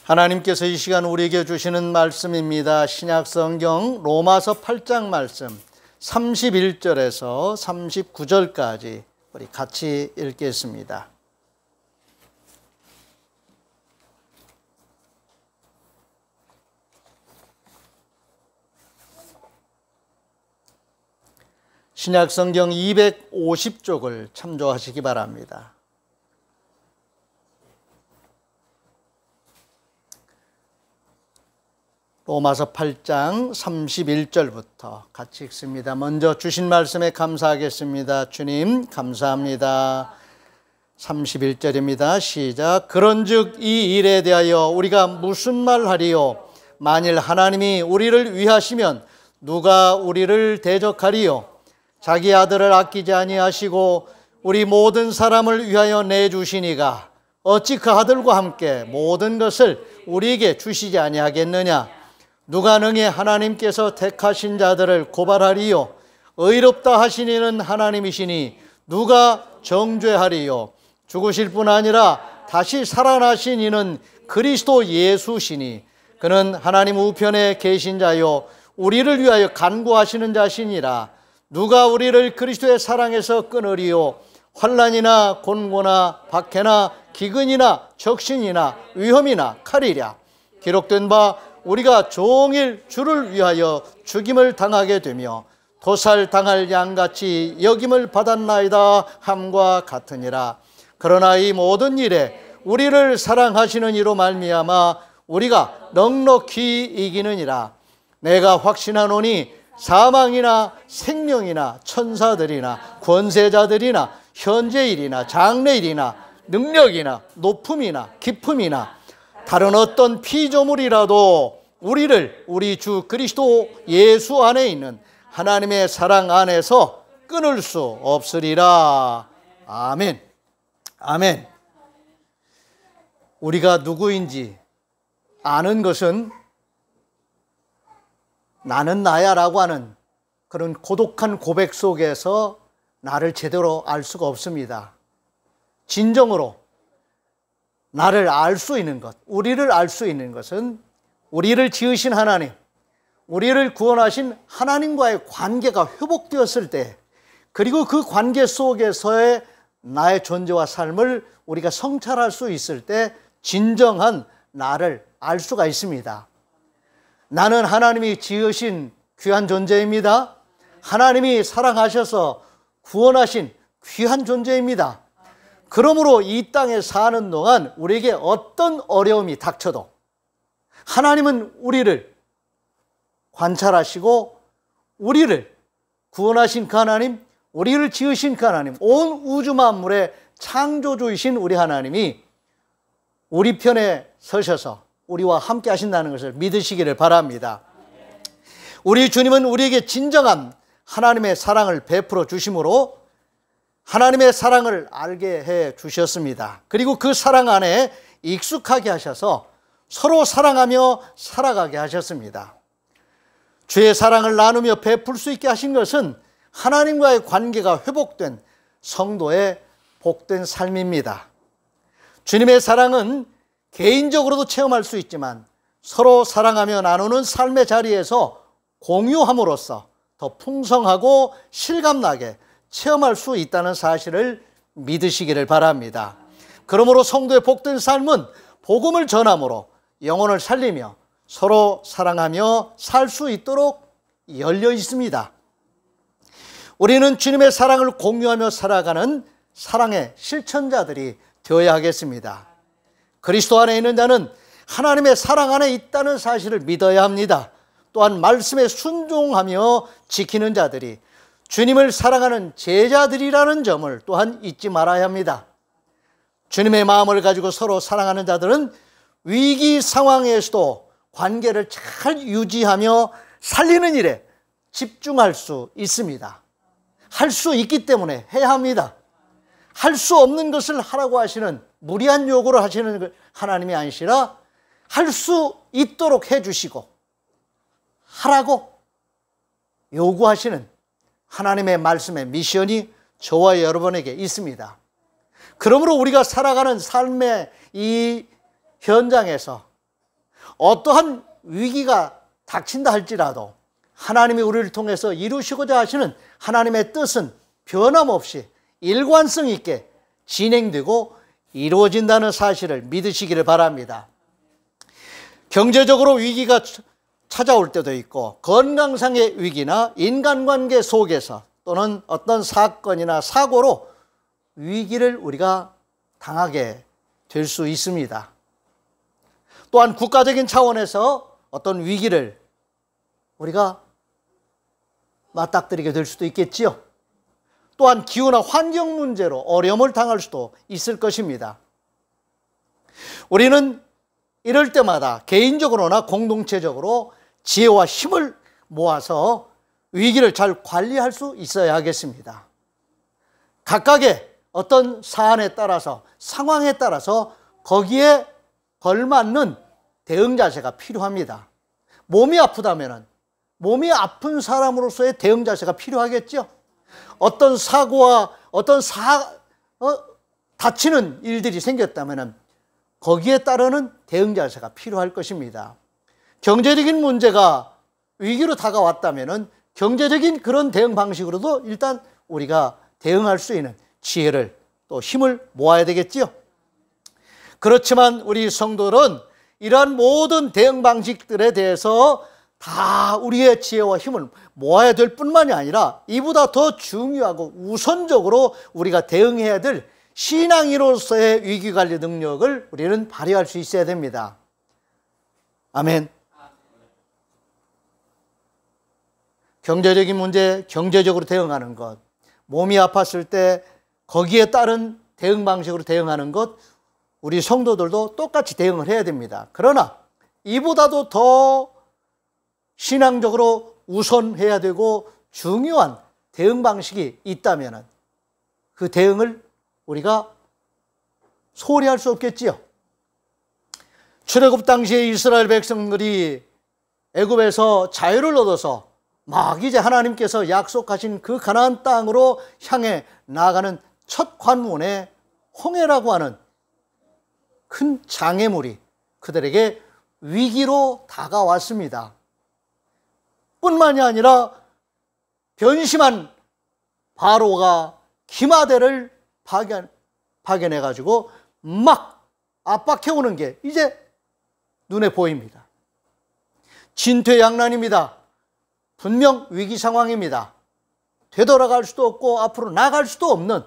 하나님께서 이 시간 우리에게 주시는 말씀입니다. 신약성경 로마서 8장 말씀 31절에서 39절까지 우리 같이 읽겠습니다. 신약성경 250쪽을 참조하시기 바랍니다. 로마서 8장 31절부터 같이 읽습니다. 먼저 주신 말씀에 감사하겠습니다. 주님 감사합니다. 31절입니다. 시작. 그런즉 이 일에 대하여 우리가 무슨 말하리요? 만일 하나님이 우리를 위하시면 누가 우리를 대적하리요? 자기 아들을 아끼지 아니하시고 우리 모든 사람을 위하여 내주시니가 어찌 그 아들과 함께 모든 것을 우리에게 주시지 아니하겠느냐? 누가 능히 하나님께서 택하신 자들을 고발하리요? 의롭다 하시니는 하나님이시니 누가 정죄하리요? 죽으실 뿐 아니라 다시 살아나신 이는 그리스도 예수시니 그는 하나님 우편에 계신 자요 우리를 위하여 간구하시는 자시니라. 누가 우리를 그리스도의 사랑에서 끊으리요? 환난이나 곤고나 박해나 기근이나 적신이나 위험이나 칼이랴. 기록된 바 우리가 종일 주를 위하여 죽임을 당하게 되며 도살당할 양같이 여김을 받았나이다 함과 같으니라. 그러나 이 모든 일에 우리를 사랑하시는 이로 말미암아 우리가 넉넉히 이기느니라. 내가 확신하노니 사망이나 생명이나 천사들이나 권세자들이나 현재일이나 장래일이나 능력이나 높음이나 깊음이나 다른 어떤 피조물이라도 우리를 우리 주 그리스도 예수 안에 있는 하나님의 사랑 안에서 끊을 수 없으리라. 아멘. 아멘. 우리가 누구인지 아는 것은 나는 나야 라고 하는 그런 고독한 고백 속에서 나를 제대로 알 수가 없습니다. 진정으로 나를 알 수 있는 것, 우리를 알 수 있는 것은 우리를 지으신 하나님, 우리를 구원하신 하나님과의 관계가 회복되었을 때, 그리고 그 관계 속에서의 나의 존재와 삶을 우리가 성찰할 수 있을 때 진정한 나를 알 수가 있습니다. 나는 하나님이 지으신 귀한 존재입니다. 하나님이 사랑하셔서 구원하신 귀한 존재입니다. 그러므로 이 땅에 사는 동안 우리에게 어떤 어려움이 닥쳐도 하나님은 우리를 관찰하시고 우리를 구원하신 그 하나님, 우리를 지으신 그 하나님, 온 우주 만물의 창조주이신 우리 하나님이 우리 편에 서셔서 우리와 함께 하신다는 것을 믿으시기를 바랍니다. 우리 주님은 우리에게 진정한 하나님의 사랑을 베풀어 주심으로 하나님의 사랑을 알게 해 주셨습니다. 그리고 그 사랑 안에 익숙하게 하셔서 서로 사랑하며 살아가게 하셨습니다. 주의 사랑을 나누며 베풀 수 있게 하신 것은 하나님과의 관계가 회복된 성도의 복된 삶입니다. 주님의 사랑은 개인적으로도 체험할 수 있지만 서로 사랑하며 나누는 삶의 자리에서 공유함으로써 더 풍성하고 실감나게 체험할 수 있다는 사실을 믿으시기를 바랍니다. 그러므로 성도의 복된 삶은 복음을 전함으로 영혼을 살리며 서로 사랑하며 살 수 있도록 열려 있습니다. 우리는 주님의 사랑을 공유하며 살아가는 사랑의 실천자들이 되어야 하겠습니다. 그리스도 안에 있는 자는 하나님의 사랑 안에 있다는 사실을 믿어야 합니다. 또한 말씀에 순종하며 지키는 자들이 주님을 사랑하는 제자들이라는 점을 또한 잊지 말아야 합니다. 주님의 마음을 가지고 서로 사랑하는 자들은 위기 상황에서도 관계를 잘 유지하며 살리는 일에 집중할 수 있습니다. 할 수 있기 때문에 해야 합니다. 할 수 없는 것을 하라고 하시는 무리한 요구를 하시는 하나님이 아니시라 할 수 있도록 해주시고 하라고 요구하시는 하나님의 말씀의 미션이 저와 여러분에게 있습니다. 그러므로 우리가 살아가는 삶의 이 현장에서 어떠한 위기가 닥친다 할지라도 하나님이 우리를 통해서 이루시고자 하시는 하나님의 뜻은 변함없이 일관성 있게 진행되고 이루어진다는 사실을 믿으시기를 바랍니다. 경제적으로 위기가 찾아올 때도 있고 건강상의 위기나 인간관계 속에서 또는 어떤 사건이나 사고로 위기를 우리가 당하게 될 수 있습니다. 또한 국가적인 차원에서 어떤 위기를 우리가 맞닥뜨리게 될 수도 있겠지요. 또한 기후나 환경 문제로 어려움을 당할 수도 있을 것입니다. 우리는 이럴 때마다 개인적으로나 공동체적으로 지혜와 힘을 모아서 위기를 잘 관리할 수 있어야 하겠습니다. 각각의 어떤 사안에 따라서 상황에 따라서 거기에 걸맞는 대응 자세가 필요합니다. 몸이 아프다면 몸이 아픈 사람으로서의 대응 자세가 필요하겠죠. 어떤 사고와 어떤 다치는 일들이 생겼다면 거기에 따르는 대응 자세가 필요할 것입니다. 경제적인 문제가 위기로 다가왔다면 경제적인 그런 대응 방식으로도 일단 우리가 대응할 수 있는 지혜를 또 힘을 모아야 되겠지요. 그렇지만 우리 성도들은 이러한 모든 대응 방식들에 대해서 다 우리의 지혜와 힘을 모아야 될 뿐만이 아니라 이보다 더 중요하고 우선적으로 우리가 대응해야 될 신앙인으로서의 위기관리 능력을 우리는 발휘할 수 있어야 됩니다. 아멘. 경제적인 문제, 경제적으로 대응하는 것, 몸이 아팠을 때 거기에 따른 대응 방식으로 대응하는 것, 우리 성도들도 똑같이 대응을 해야 됩니다. 그러나 이보다도 더 신앙적으로 우선해야 되고 중요한 대응 방식이 있다면 그 대응을 우리가 소홀히 할 수 없겠지요. 출애굽 당시에 이스라엘 백성들이 애굽에서 자유를 얻어서 막 이제 하나님께서 약속하신 그 가나안 땅으로 향해 나아가는 첫 관문에 홍해라고 하는 큰 장애물이 그들에게 위기로 다가왔습니다. 뿐만이 아니라 변심한 바로가 기마대를 파견해가지고 막 압박해오는 게 이제 눈에 보입니다. 진퇴양난입니다. 분명 위기 상황입니다. 되돌아갈 수도 없고 앞으로 나갈 수도 없는,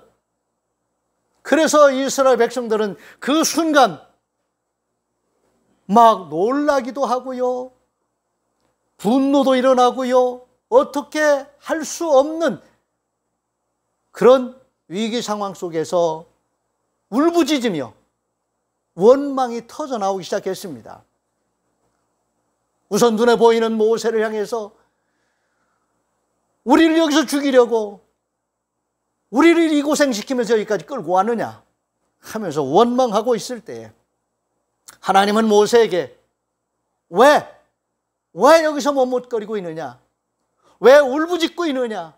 그래서 이스라엘 백성들은 그 순간 막 놀라기도 하고요, 분노도 일어나고요, 어떻게 할 수 없는 그런 위기 상황 속에서 울부짖으며 원망이 터져나오기 시작했습니다. 우선 눈에 보이는 모세를 향해서 우리를 여기서 죽이려고, 우리를 이 고생시키면서 여기까지 끌고 왔느냐 하면서 원망하고 있을 때에 하나님은 모세에게 왜 여기서 머뭇거리고 있느냐, 왜 울부짖고 있느냐,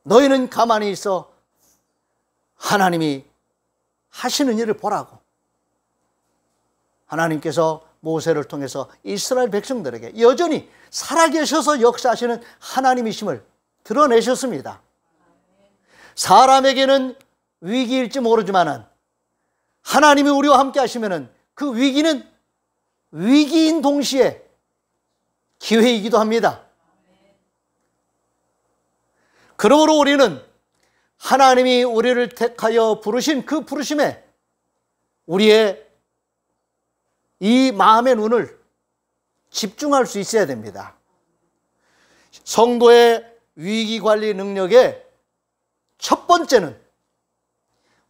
너희는 가만히 있어 하나님이 하시는 일을 보라고. 하나님께서 모세를 통해서 이스라엘 백성들에게 여전히 살아계셔서 역사하시는 하나님이심을 드러내셨습니다. 사람에게는 위기일지 모르지만 하나님이 우리와 함께 하시면 그 위기는 위기인 동시에 기회이기도 합니다. 그러므로 우리는 하나님이 우리를 택하여 부르신 그 부르심에 우리의 이 마음의 눈을 집중할 수 있어야 됩니다. 성도의 위기관리 능력의 첫 번째는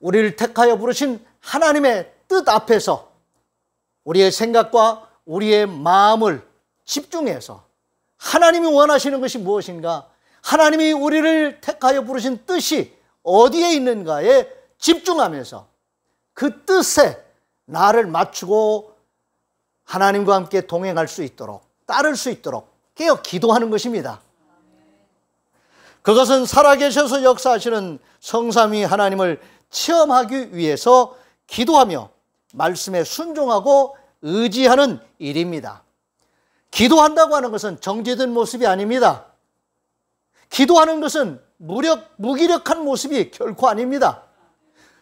우리를 택하여 부르신 하나님의 뜻 앞에서 우리의 생각과 우리의 마음을 집중해서 하나님이 원하시는 것이 무엇인가, 하나님이 우리를 택하여 부르신 뜻이 어디에 있는가에 집중하면서 그 뜻에 나를 맞추고 하나님과 함께 동행할 수 있도록, 따를 수 있도록 깨어 기도하는 것입니다. 그것은 살아계셔서 역사하시는 성삼위 하나님을 체험하기 위해서 기도하며 말씀에 순종하고 의지하는 일입니다. 기도한다고 하는 것은 정죄된 모습이 아닙니다. 기도하는 것은 무기력한 모습이 결코 아닙니다.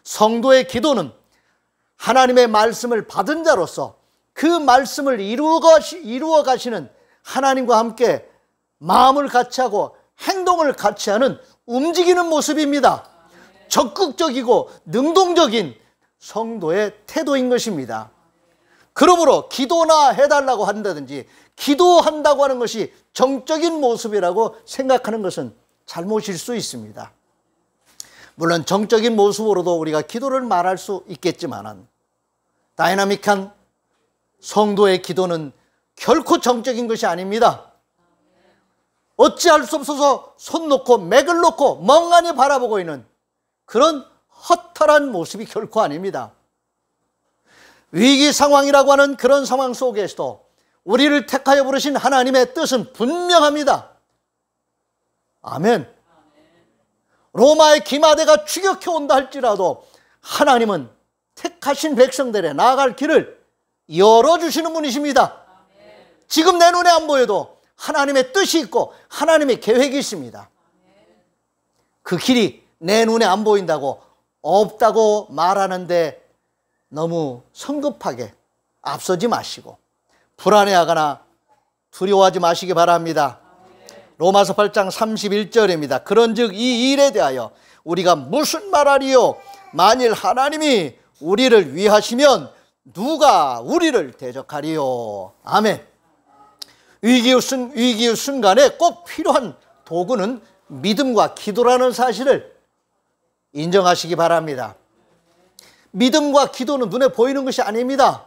성도의 기도는 하나님의 말씀을 받은 자로서 그 말씀을 이루어 가시는 하나님과 함께 마음을 같이 하고 행동을 같이 하는 움직이는 모습입니다. 적극적이고 능동적인 성도의 태도인 것입니다. 그러므로 기도나 해달라고 한다든지 기도한다고 하는 것이 정적인 모습이라고 생각하는 것은 잘못일 수 있습니다. 물론 정적인 모습으로도 우리가 기도를 말할 수 있겠지만 다이나믹한 성도의 기도는 결코 정적인 것이 아닙니다. 어찌할 수 없어서 손 놓고 맥을 놓고 멍하니 바라보고 있는 그런 허탈한 모습이 결코 아닙니다. 위기 상황이라고 하는 그런 상황 속에서도 우리를 택하여 부르신 하나님의 뜻은 분명합니다. 아멘. 로마의 기마대가 추격해 온다 할지라도 하나님은 택하신 백성들의 나아갈 길을 열어주시는 분이십니다. 지금 내 눈에 안 보여도 하나님의 뜻이 있고 하나님의 계획이 있습니다. 그 길이 내 눈에 안 보인다고 없다고 말하는데 너무 성급하게 앞서지 마시고 불안해하거나 두려워하지 마시기 바랍니다. 로마서 8장 31절입니다. 그런즉 이 일에 대하여 우리가 무슨 말하리요? 만일 하나님이 우리를 위하시면 누가 우리를 대적하리요? 아멘. 위기의 순간에 꼭 필요한 도구는 믿음과 기도라는 사실을 인정하시기 바랍니다. 믿음과 기도는 눈에 보이는 것이 아닙니다.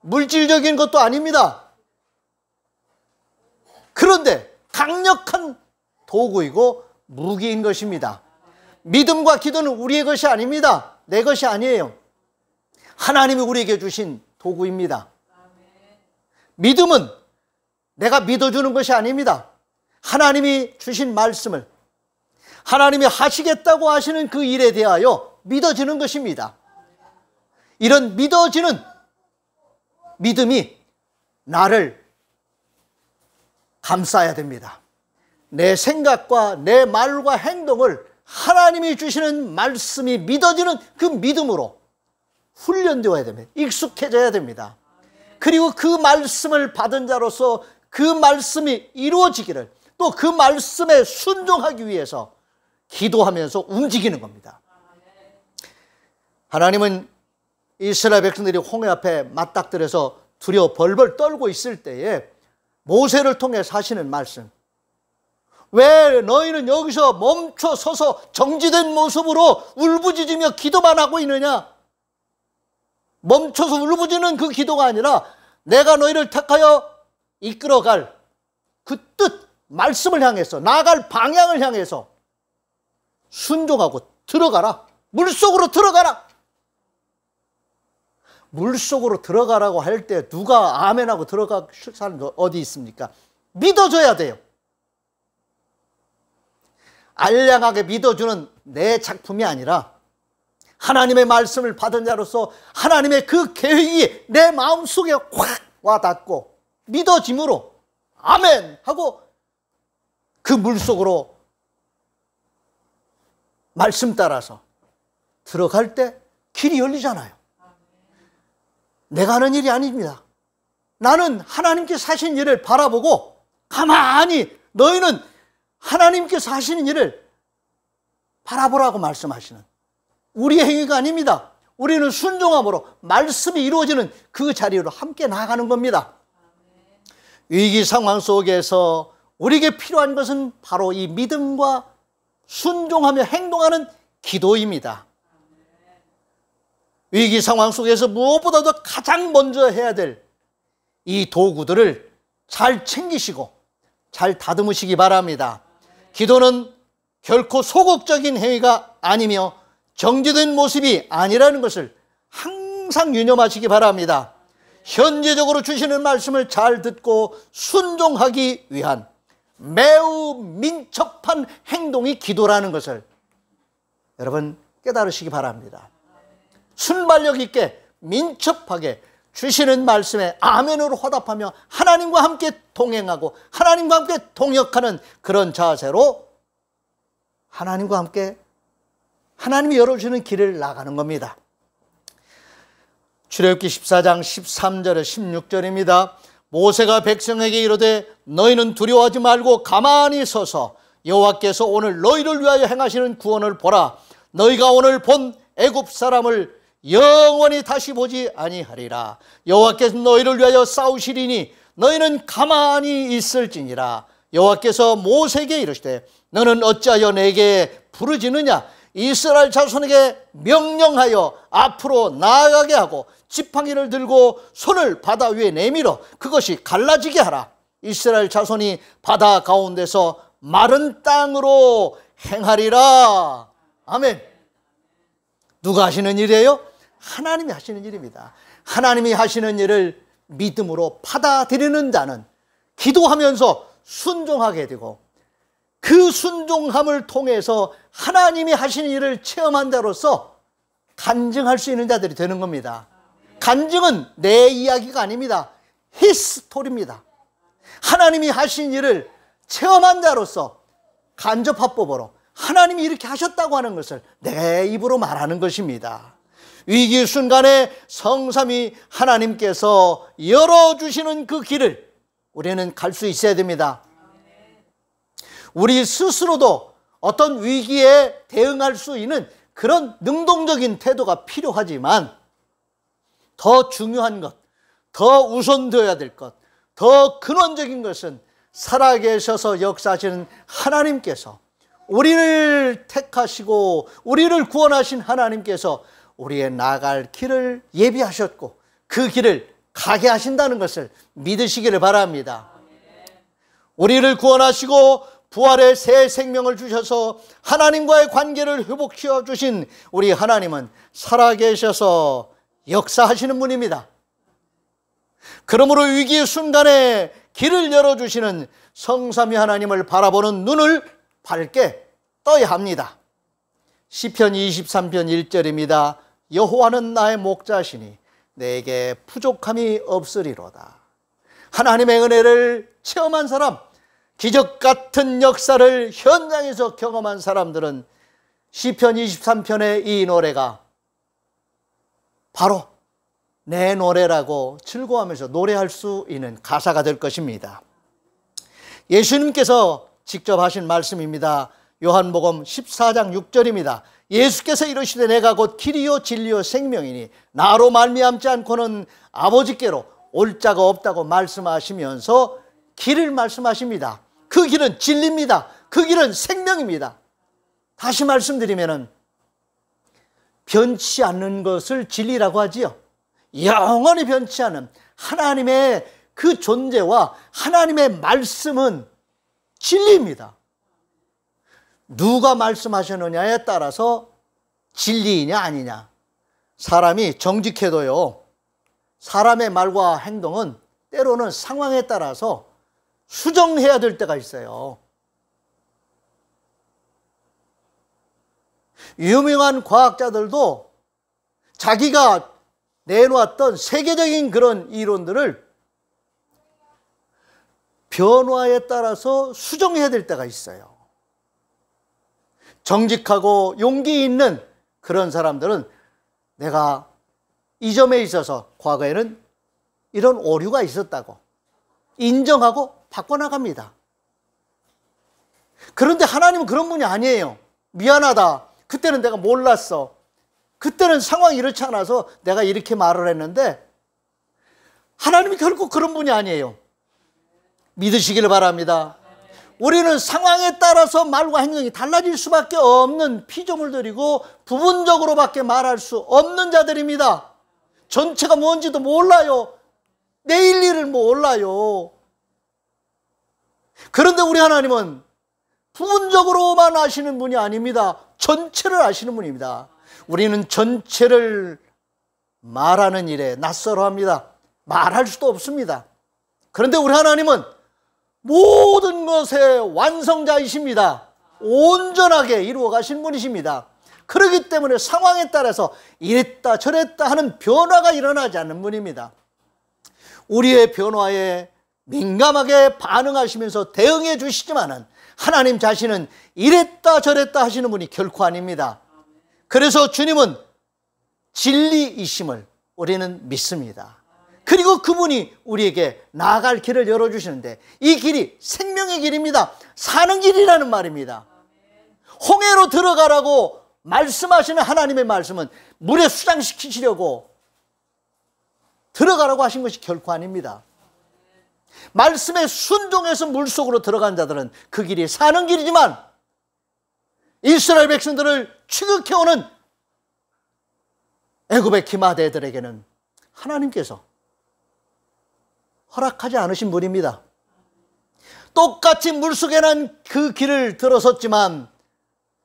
물질적인 것도 아닙니다. 그런데 강력한 도구이고 무기인 것입니다. 믿음과 기도는 우리의 것이 아닙니다. 내 것이 아니에요. 하나님이 우리에게 주신 도구입니다. 믿음은 내가 믿어주는 것이 아닙니다. 하나님이 주신 말씀을 하나님이 하시겠다고 하시는 그 일에 대하여 믿어지는 것입니다. 이런 믿어지는 믿음이 나를 감싸야 됩니다. 내 생각과 내 말과 행동을 하나님이 주시는 말씀이 믿어지는 그 믿음으로 훈련되어야 됩니다. 익숙해져야 됩니다. 그리고 그 말씀을 받은 자로서 그 말씀이 이루어지기를 또 그 말씀에 순종하기 위해서 기도하면서 움직이는 겁니다. 하나님은 이스라엘 백성들이 홍해 앞에 맞닥뜨려서 두려워 벌벌 떨고 있을 때에 모세를 통해 하시는 말씀, 왜 너희는 여기서 멈춰 서서 정지된 모습으로 울부짖으며 기도만 하고 있느냐? 멈춰서 울부짖는 그 기도가 아니라 내가 너희를 택하여 이끌어갈 그 뜻, 말씀을 향해서 나아갈 방향을 향해서 순종하고 들어가라. 물속으로 들어가라. 물속으로 들어가라고 할 때 누가 아멘하고 들어갈 사람이 어디 있습니까? 믿어줘야 돼요. 알량하게 믿어주는 내 작품이 아니라 하나님의 말씀을 받은 자로서 하나님의 그 계획이 내 마음속에 확 와닿고 믿어짐으로 아멘 하고 그 물속으로 말씀 따라서 들어갈 때 길이 열리잖아요. 내가 하는 일이 아닙니다. 나는 하나님께서 하신 일을 바라보고 가만히 너희는 하나님께서 하시는 일을 바라보라고 말씀하시는 우리의 행위가 아닙니다. 우리는 순종함으로 말씀이 이루어지는 그 자리로 함께 나아가는 겁니다. 위기 상황 속에서 우리에게 필요한 것은 바로 이 믿음과 순종하며 행동하는 기도입니다. 위기 상황 속에서 무엇보다도 가장 먼저 해야 될 이 도구들을 잘 챙기시고 잘 다듬으시기 바랍니다. 기도는 결코 소극적인 행위가 아니며 정지된 모습이 아니라는 것을 항상 유념하시기 바랍니다. 현재적으로 주시는 말씀을 잘 듣고 순종하기 위한 매우 민첩한 행동이 기도라는 것을 여러분 깨달으시기 바랍니다. 순발력 있게 민첩하게 주시는 말씀에 아멘으로 화답하며 하나님과 함께 동행하고 하나님과 함께 동역하는 그런 자세로 하나님과 함께 하나님이 열어주는 길을 나가는 겁니다. 출애굽기 14장 13절에 16절입니다. 모세가 백성에게 이르되 너희는 두려워하지 말고 가만히 서서 여호와께서 오늘 너희를 위하여 행하시는 구원을 보라. 너희가 오늘 본 애굽 사람을 영원히 다시 보지 아니하리라. 여호와께서 너희를 위하여 싸우시리니 너희는 가만히 있을지니라. 여호와께서 모세에게 이르시되 너는 어찌하여 내게 부르짖느냐. 이스라엘 자손에게 명령하여 앞으로 나아가게 하고 지팡이를 들고 손을 바다 위에 내밀어 그것이 갈라지게 하라. 이스라엘 자손이 바다 가운데서 마른 땅으로 행하리라. 아멘. 누가 하시는 일이에요? 하나님이 하시는 일입니다. 하나님이 하시는 일을 믿음으로 받아들이는 자는 기도하면서 순종하게 되고 그 순종함을 통해서 하나님이 하시는 일을 체험한 자로서 간증할 수 있는 자들이 되는 겁니다. 간증은 내 이야기가 아닙니다. 히스토리입니다. 하나님이 하신 일을 체험한 자로서 간접화법으로 하나님이 이렇게 하셨다고 하는 것을 내 입으로 말하는 것입니다. 위기 순간에 성삼위 하나님께서 열어주시는 그 길을 우리는 갈 수 있어야 됩니다. 우리 스스로도 어떤 위기에 대응할 수 있는 그런 능동적인 태도가 필요하지만 더 중요한 것, 더 우선되어야 될 것, 더 근원적인 것은 살아계셔서 역사하시는 하나님께서 우리를 택하시고 우리를 구원하신 하나님께서 우리의 나갈 길을 예비하셨고 그 길을 가게 하신다는 것을 믿으시기를 바랍니다. 우리를 구원하시고 부활의 새 생명을 주셔서 하나님과의 관계를 회복시켜 주신 우리 하나님은 살아계셔서 역사하시는 분입니다. 그러므로 위기의 순간에 길을 열어주시는 성삼위 하나님을 바라보는 눈을 밝게 떠야 합니다. 시편 23편 1절입니다. 여호와는 나의 목자시니 내게 부족함이 없으리로다. 하나님의 은혜를 체험한 사람, 기적 같은 역사를 현장에서 경험한 사람들은 시편 23편의 이 노래가 바로 내 노래라고 즐거워하면서 노래할 수 있는 가사가 될 것입니다. 예수님께서 직접 하신 말씀입니다. 요한복음 14장 6절입니다. 예수께서 이르시되 내가 곧 길이요 진리요 생명이니 나로 말미암지 않고는 아버지께로 올 자가 없다고 말씀하시면서 길을 말씀하십니다. 그 길은 진리입니다. 그 길은 생명입니다. 다시 말씀드리면은 변치 않는 것을 진리라고 하지요. 영원히 변치 않은 하나님의 그 존재와 하나님의 말씀은 진리입니다. 누가 말씀하셨느냐에 따라서 진리이냐 아니냐. 사람이 정직해도요, 사람의 말과 행동은 때로는 상황에 따라서 수정해야 될 때가 있어요. 유명한 과학자들도 자기가 내놓았던 세계적인 그런 이론들을 변화에 따라서 수정해야 될 때가 있어요. 정직하고 용기 있는 그런 사람들은 내가 이 점에 있어서 과거에는 이런 오류가 있었다고 인정하고 바꿔나갑니다. 그런데 하나님은 그런 분이 아니에요. 미안하다. 그때는 내가 몰랐어. 그때는 상황이 이렇지 않아서 내가 이렇게 말을 했는데 하나님이 결국 그런 분이 아니에요. 믿으시기를 바랍니다. 우리는 상황에 따라서 말과 행동이 달라질 수밖에 없는 피조물들이고 부분적으로밖에 말할 수 없는 자들입니다. 전체가 뭔지도 몰라요. 내일 일을 몰라요. 그런데 우리 하나님은 부분적으로만 아시는 분이 아닙니다. 전체를 아시는 분입니다. 우리는 전체를 말하는 일에 낯설어합니다. 말할 수도 없습니다. 그런데 우리 하나님은 모든 것의 완성자이십니다. 온전하게 이루어 가신 분이십니다. 그렇기 때문에 상황에 따라서 이랬다 저랬다 하는 변화가 일어나지 않는 분입니다. 우리의 변화에 민감하게 반응하시면서 대응해 주시지만은 하나님 자신은 이랬다 저랬다 하시는 분이 결코 아닙니다. 그래서 주님은 진리이심을 우리는 믿습니다. 그리고 그분이 우리에게 나아갈 길을 열어주시는데 이 길이 생명의 길입니다. 사는 길이라는 말입니다. 홍해로 들어가라고 말씀하시는 하나님의 말씀은 물에 수장시키시려고 들어가라고 하신 것이 결코 아닙니다. 말씀에 순종해서 물속으로 들어간 자들은 그 길이 사는 길이지만 이스라엘 백성들을 취급해오는 애굽의 기마대들에게는 하나님께서 허락하지 않으신 분입니다. 똑같이 물속에 난 그 길을 들어섰지만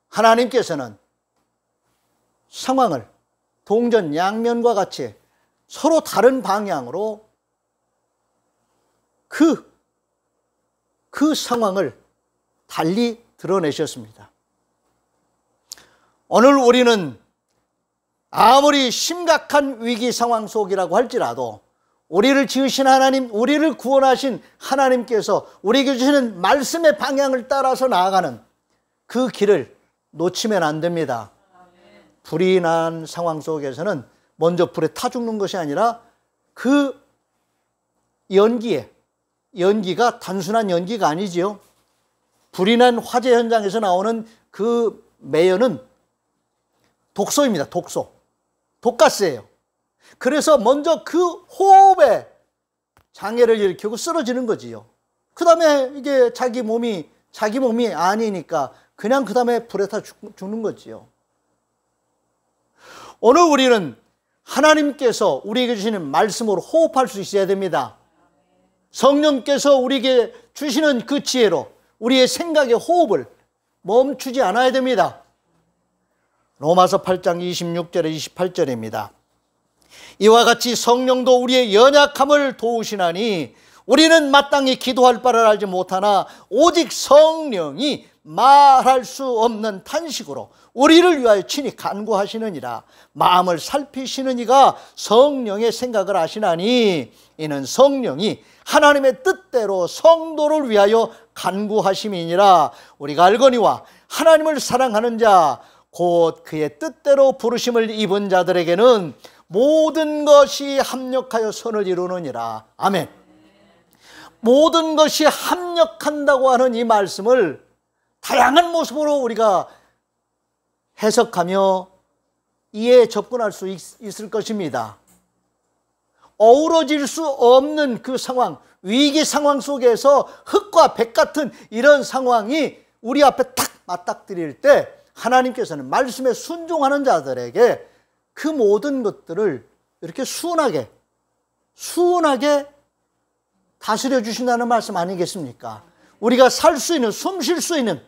하나님께서는 상황을 동전 양면과 같이 서로 다른 방향으로 그 상황을 달리 드러내셨습니다. 오늘 우리는 아무리 심각한 위기 상황 속이라고 할지라도 우리를 지으신 하나님, 우리를 구원하신 하나님께서 우리에게 주시는 말씀의 방향을 따라서 나아가는 그 길을 놓치면 안 됩니다. 불이 난 상황 속에서는 먼저 불에 타 죽는 것이 아니라 그 연기가 단순한 연기가 아니지요. 불이 난 화재 현장에서 나오는 그 매연은 독소입니다. 독가스예요. 그래서 먼저 그 호흡에 장애를 일으키고 쓰러지는 거지요. 그 다음에 이게 자기 몸이 아니니까 그냥 그 다음에 불에 타 죽는 거지요. 오늘 우리는 하나님께서 우리에게 주시는 말씀으로 호흡할 수 있어야 됩니다. 성령께서 우리에게 주시는 그 지혜로 우리의 생각의 호흡을 멈추지 않아야 됩니다. 로마서 8장 26절에 28절입니다. 이와 같이 성령도 우리의 연약함을 도우시나니 우리는 마땅히 기도할 바를 알지 못하나 오직 성령이 말할 수 없는 탄식으로 우리를 위하여 친히 간구하시느니라. 마음을 살피시는 이가 성령의 생각을 아시나니 이는 성령이 하나님의 뜻대로 성도를 위하여 간구하심이니라. 우리가 알거니와 하나님을 사랑하는 자 곧 그의 뜻대로 부르심을 입은 자들에게는 모든 것이 합력하여 선을 이루느니라. 아멘. 모든 것이 합력한다고 하는 이 말씀을 다양한 모습으로 우리가 해석하며 이해에 접근할 수 있을 것입니다. 어우러질 수 없는 그 상황, 위기 상황 속에서 흙과 백 같은 이런 상황이 우리 앞에 탁 맞닥뜨릴 때 하나님께서는 말씀에 순종하는 자들에게 그 모든 것들을 이렇게 순하게 다스려 주신다는 말씀 아니겠습니까? 우리가 살 수 있는, 숨 쉴 수 있는,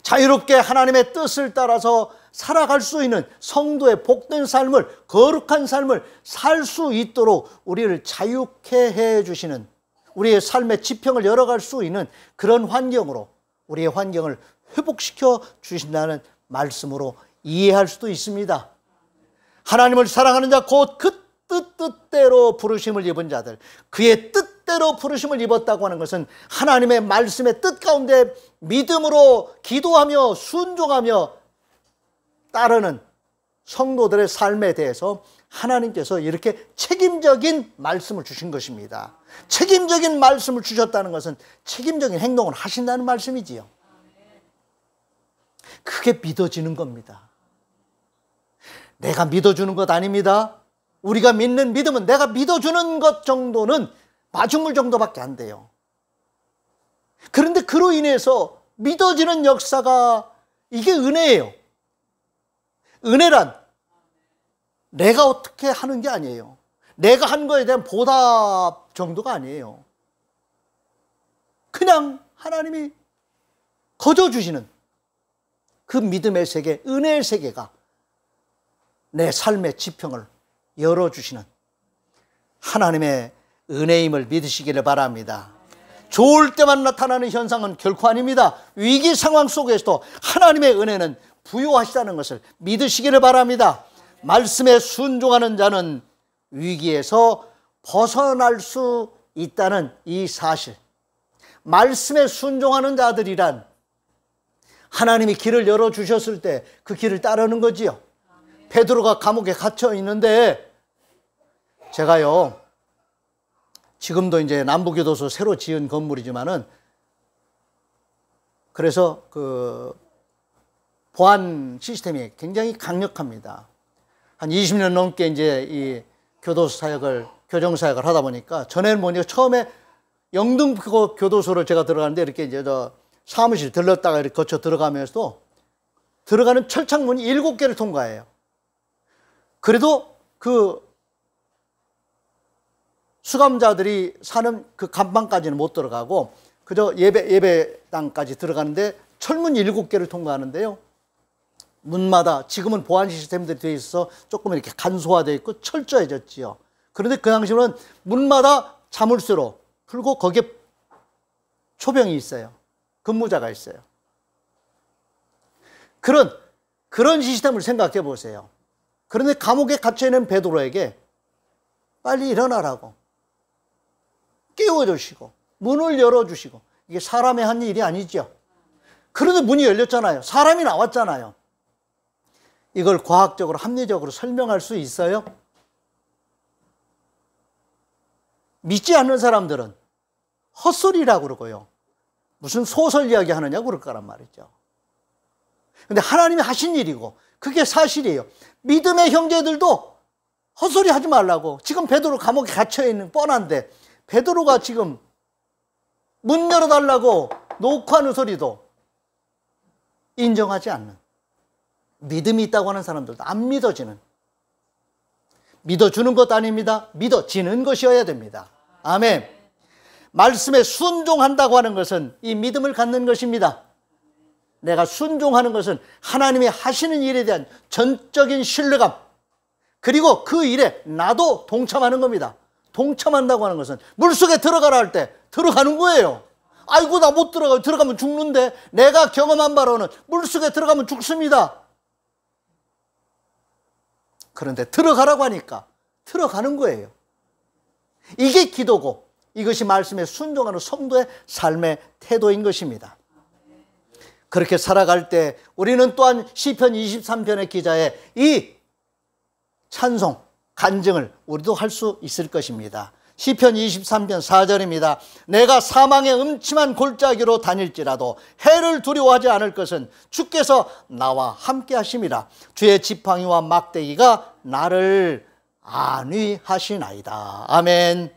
자유롭게 하나님의 뜻을 따라서 살아갈 수 있는 성도의 복된 삶을, 거룩한 삶을 살 수 있도록 우리를 자유케 해 주시는, 우리의 삶의 지평을 열어갈 수 있는 그런 환경으로 우리의 환경을 회복시켜 주신다는 말씀으로 이해할 수도 있습니다. 하나님을 사랑하는 자 곧 그 뜻대로 부르심을 입은 자들, 그의 뜻대로 부르심을 입었다고 하는 것은 하나님의 말씀의 뜻 가운데 믿음으로 기도하며 순종하며 따르는 성도들의 삶에 대해서 하나님께서 이렇게 책임적인 말씀을 주신 것입니다. 책임적인 말씀을 주셨다는 것은 책임적인 행동을 하신다는 말씀이지요. 그게 믿어지는 겁니다. 내가 믿어주는 것 아닙니다. 우리가 믿는 믿음은 내가 믿어주는 것 정도는 마중물 정도밖에 안 돼요. 그런데 그로 인해서 믿어지는 역사가, 이게 은혜예요. 은혜란 내가 어떻게 하는 게 아니에요. 내가 한 거에 대한 보답 정도가 아니에요. 그냥 하나님이 거저주시는 그 믿음의 세계, 은혜의 세계가 내 삶의 지평을 열어주시는 하나님의 은혜임을 믿으시기를 바랍니다. 좋을 때만 나타나는 현상은 결코 아닙니다. 위기 상황 속에서도 하나님의 은혜는 부요하시다는 것을 믿으시기를 바랍니다. 말씀에 순종하는 자는 위기에서 벗어날 수 있다는 이 사실, 말씀에 순종하는 자들이란 하나님이 길을 열어주셨을 때 그 길을 따르는 거지요. 베드로가 감옥에 갇혀 있는데, 제가요, 지금도 이제 남부교도소 새로 지은 건물이지만은, 그래서 그 보안 시스템이 굉장히 강력합니다. 한 20년 넘게 이제 이 교도소 사역을, 교정 사역을 하다 보니까, 전에는 뭐냐, 처음에 영등포 교도소를 제가 들어가는데, 이렇게 이제 저 사무실 들렀다가 이렇게 거쳐 들어가면서도 들어가는 철창문이 7개를 통과해요. 그래도 그 수감자들이 사는 그 간방까지는 못 들어가고 그저 예배당까지 들어가는데 철문 7개를 통과하는데요. 문마다 지금은 보안 시스템들이 되어 있어 조금 이렇게 간소화되어 있고 철저해졌지요. 그런데 그 당시에는 문마다 자물쇠로 풀고 거기에 초병이 있어요. 근무자가 있어요. 그런 시스템을 생각해 보세요. 그런데 감옥에 갇혀있는 베드로에게 빨리 일어나라고 깨워주시고 문을 열어주시고, 이게 사람의 한 일이 아니죠. 그런데 문이 열렸잖아요. 사람이 나왔잖아요. 이걸 과학적으로 합리적으로 설명할 수 있어요? 믿지 않는 사람들은 헛소리라고 그러고요, 무슨 소설 이야기 하느냐고 그럴 거란 말이죠. 근데 하나님이 하신 일이고 그게 사실이에요. 믿음의 형제들도 헛소리 하지 말라고. 지금 베드로 감옥에 갇혀있는 뻔한데 베드로가 지금 문 열어달라고 녹화하는 소리도 인정하지 않는, 믿음이 있다고 하는 사람들도 안 믿어지는, 믿어주는 것 아닙니다. 믿어지는 것이어야 됩니다. 아멘. 말씀에 순종한다고 하는 것은 이 믿음을 갖는 것입니다. 내가 순종하는 것은 하나님이 하시는 일에 대한 전적인 신뢰감, 그리고 그 일에 나도 동참하는 겁니다. 동참한다고 하는 것은 물속에 들어가라 할 때 들어가는 거예요. 아이고 나 못 들어가요. 들어가면 죽는데. 내가 경험한 바로는 물속에 들어가면 죽습니다. 그런데 들어가라고 하니까 들어가는 거예요. 이게 기도고 이것이 말씀에 순종하는 성도의 삶의 태도인 것입니다. 그렇게 살아갈 때 우리는 또한 시편 23편의 기자의 이 찬송, 간증을 우리도 할 수 있을 것입니다. 시편 23편 4절입니다. 내가 사망의 음침한 골짜기로 다닐지라도 해를 두려워하지 않을 것은 주께서 나와 함께 하심이라. 주의 지팡이와 막대기가 나를 안위하시나이다. 아멘.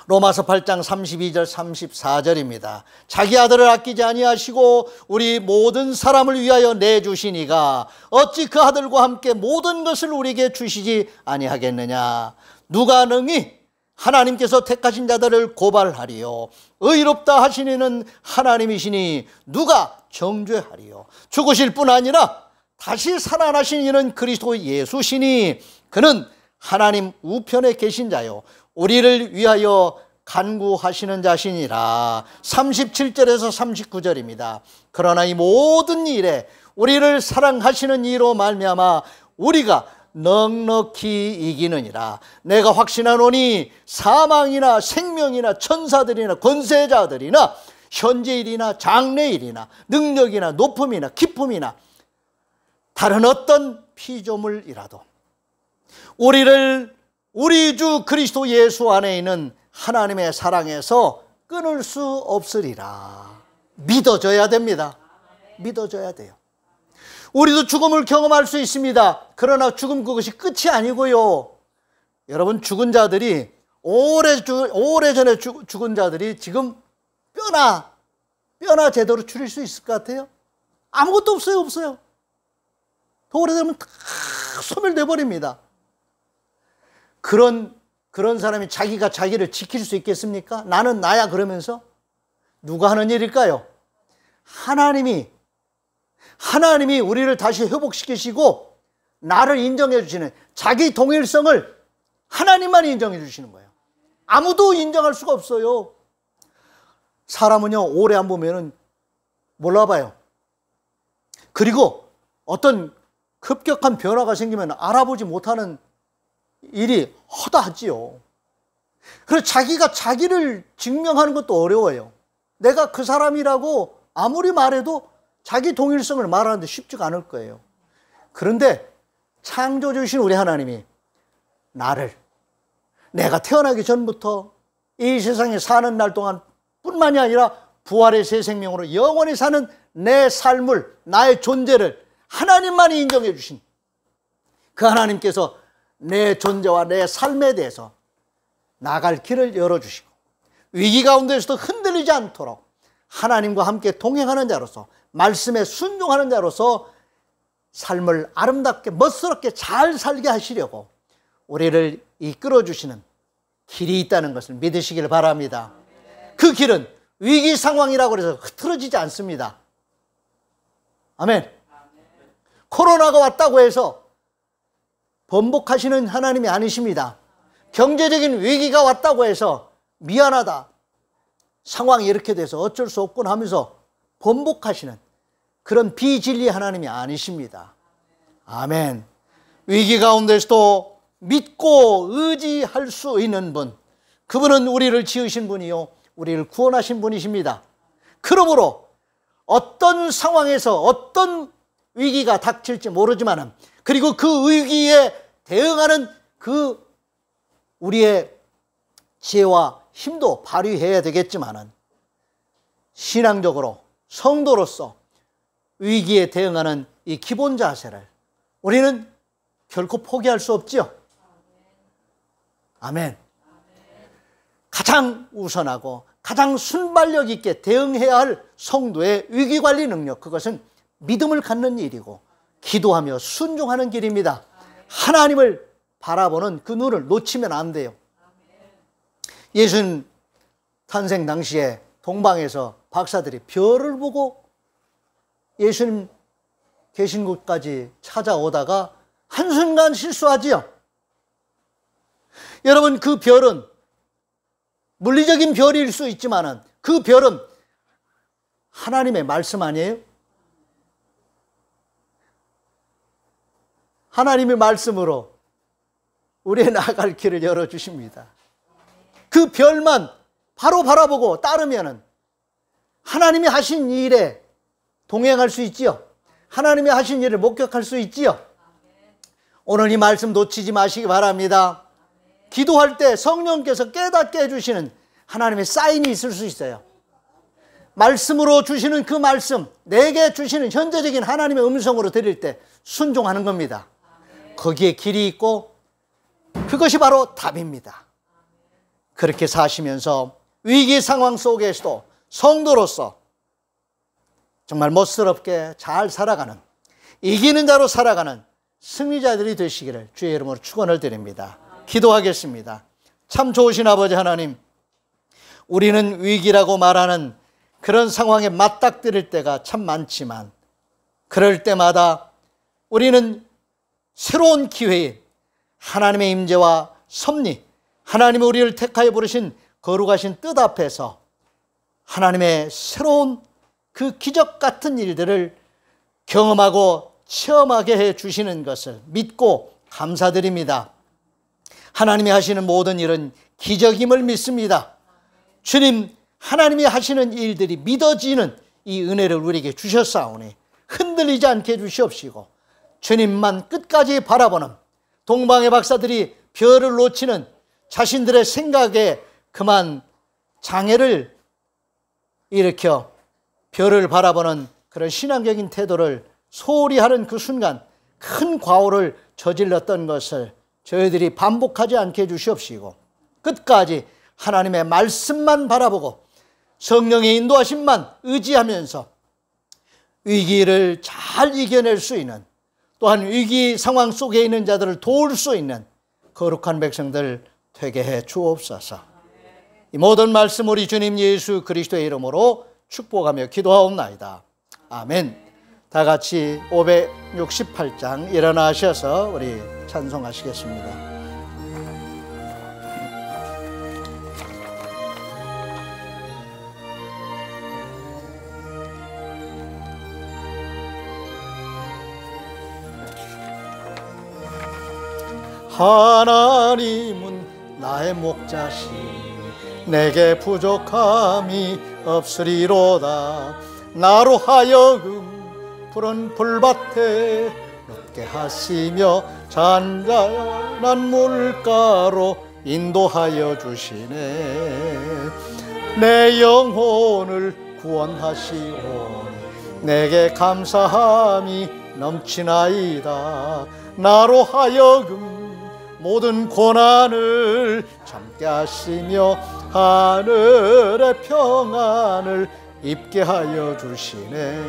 로마서 8장 32절 34절입니다. 자기 아들을 아끼지 아니하시고 우리 모든 사람을 위하여 내주시니가 어찌 그 아들과 함께 모든 것을 우리에게 주시지 아니하겠느냐. 누가 능히 하나님께서 택하신 자들을 고발하리요. 의롭다 하시니는 하나님이시니 누가 정죄하리요. 죽으실 뿐 아니라 다시 살아나신 이는 그리스도 예수시니 그는 하나님 우편에 계신 자요 우리를 위하여 간구하시는 자시니라. 37절에서 39절입니다. 그러나 이 모든 일에 우리를 사랑하시는 이로 말미암아 우리가 넉넉히 이기느니라. 내가 확신하노니 사망이나 생명이나 천사들이나 권세자들이나 현재일이나 장래일이나 능력이나 높음이나 기쁨이나 다른 어떤 피조물이라도 우리를 우리 주 그리스도 예수 안에 있는 하나님의 사랑에서 끊을 수 없으리라. 믿어져야 됩니다. 믿어져야 돼요. 우리도 죽음을 경험할 수 있습니다. 그러나 죽음 그것이 끝이 아니고요. 여러분, 죽은 자들이 오래전에 죽은 자들이 지금 뼈나 제대로 추릴 수 있을 것 같아요? 아무것도 없어요. 더 오래되면 다 소멸돼 버립니다. 그런 사람이 자기가 자기를 지킬 수 있겠습니까? 나는 나야 그러면서? 누가 하는 일일까요? 하나님이 우리를 다시 회복시키시고 나를 인정해 주시는, 자기 동일성을 하나님만 인정해 주시는 거예요. 아무도 인정할 수가 없어요. 사람은요, 오래 안 보면은 몰라봐요. 그리고 어떤 급격한 변화가 생기면 알아보지 못하는 일이 허다하지요. 그래서 자기가 자기를 증명하는 것도 어려워요. 내가 그 사람이라고 아무리 말해도 자기 동일성을 말하는데 쉽지가 않을 거예요. 그런데 창조주신 우리 하나님이 나를 내가 태어나기 전부터 이 세상에 사는 날 동안 뿐만이 아니라 부활의 새 생명으로 영원히 사는 내 삶을, 나의 존재를 하나님만이 인정해 주신 그 하나님께서 내 존재와 내 삶에 대해서 나갈 길을 열어주시고 위기 가운데서도 흔들리지 않도록 하나님과 함께 동행하는 자로서, 말씀에 순종하는 자로서 삶을 아름답게 멋스럽게 잘 살게 하시려고 우리를 이끌어 주시는 길이 있다는 것을 믿으시길 바랍니다. 그 길은 위기 상황이라고 해서 흐트러지지 않습니다. 아멘. 코로나가 왔다고 해서 번복하시는 하나님이 아니십니다. 경제적인 위기가 왔다고 해서 미안하다, 상황이 이렇게 돼서 어쩔 수 없군 하면서 번복하시는 그런 비진리 하나님이 아니십니다. 아멘. 위기 가운데서도 믿고 의지할 수 있는 분, 그분은 우리를 지으신 분이요 우리를 구원하신 분이십니다. 그러므로 어떤 상황에서 어떤 위기가 닥칠지 모르지만, 그리고 그 위기에 대응하는 그 우리의 지혜와 힘도 발휘해야 되겠지만, 신앙적으로 성도로서 위기에 대응하는 이 기본 자세를 우리는 결코 포기할 수 없지요. 아멘. 가장 우선하고 가장 순발력 있게 대응해야 할 성도의 위기관리 능력, 그것은 믿음을 갖는 일이고 기도하며 순종하는 길입니다. 하나님을 바라보는 그 눈을 놓치면 안 돼요. 예수님 탄생 당시에 동방에서 박사들이 별을 보고 예수님 계신 곳까지 찾아오다가 한순간 실수하지요. 여러분, 그 별은 물리적인 별일 수 있지만 그 별은 하나님의 말씀 아니에요? 하나님의 말씀으로 우리의 나아갈 길을 열어주십니다. 그 별만 바로 바라보고 따르면 하나님이 하신 일에 동행할 수 있지요. 하나님이 하신 일을 목격할 수 있지요. 오늘 이 말씀 놓치지 마시기 바랍니다. 기도할 때 성령께서 깨닫게 해주시는 하나님의 사인이 있을 수 있어요. 말씀으로 주시는 그 말씀, 내게 주시는 현재적인 하나님의 음성으로 드릴 때 순종하는 겁니다. 거기에 길이 있고 그것이 바로 답입니다. 그렇게 사시면서 위기 상황 속에서도 성도로서 정말 멋스럽게 잘 살아가는, 이기는 자로 살아가는 승리자들이 되시기를 주의 이름으로 축원을 드립니다. 기도하겠습니다. 참 좋으신 아버지 하나님, 우리는 위기라고 말하는 그런 상황에 맞닥뜨릴 때가 참 많지만 그럴 때마다 우리는 새로운 기회에 하나님의 임재와 섭리, 하나님이 우리를 택하여 부르신 거룩하신 뜻 앞에서 하나님의 새로운 그 기적 같은 일들을 경험하고 체험하게 해 주시는 것을 믿고 감사드립니다. 하나님이 하시는 모든 일은 기적임을 믿습니다. 주님, 하나님이 하시는 일들이 믿어지는 이 은혜를 우리에게 주셨사오니 흔들리지 않게 해주시옵시고, 주님만 끝까지 바라보는 동방의 박사들이 별을 놓치는 자신들의 생각에 그만 장애를 일으켜 별을 바라보는 그런 신앙적인 태도를 소홀히 하는 그 순간 큰 과오를 저질렀던 것을 저희들이 반복하지 않게 해주시옵시고, 끝까지 하나님의 말씀만 바라보고 성령의 인도하심만 의지하면서 위기를 잘 이겨낼 수 있는, 또한 위기 상황 속에 있는 자들을 도울 수 있는 거룩한 백성들 되게 해 주옵소서. 이 모든 말씀 우리 주님 예수 그리스도의 이름으로 축복하며 기도하옵나이다. 아멘. 다 같이 568장 일어나셔서 우리 찬송하시겠습니다. 하나님은 나의 목자시 내게 부족함이 없으리로다. 나로 하여금 푸른 풀밭에 눕게 하시며 잔잔한 물가로 인도하여 주시네. 내 영혼을 구원하시오니 내게 감사함이 넘치나이다. 나로 하여금 모든 고난을 참게 하시며 하늘의 평안을 입게 하여 주시네.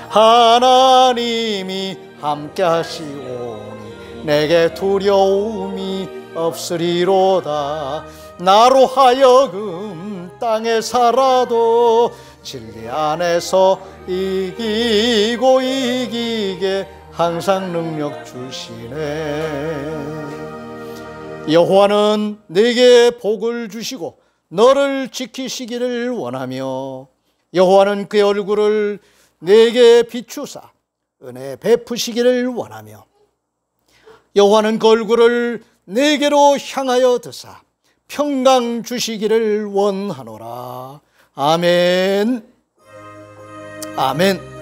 하나님이 함께 하시오니 내게 두려움이 없으리로다. 나로 하여금 땅에 살아도 진리 안에서 이기고 이기게 항상 능력 주시네. 여호와는 내게 복을 주시고 너를 지키시기를 원하며 여호와는 그의 얼굴을 내게 비추사 은혜 베푸시기를 원하며 여호와는 그 얼굴을 내게로 향하여 드사 평강 주시기를 원하노라. 아멘. 아멘.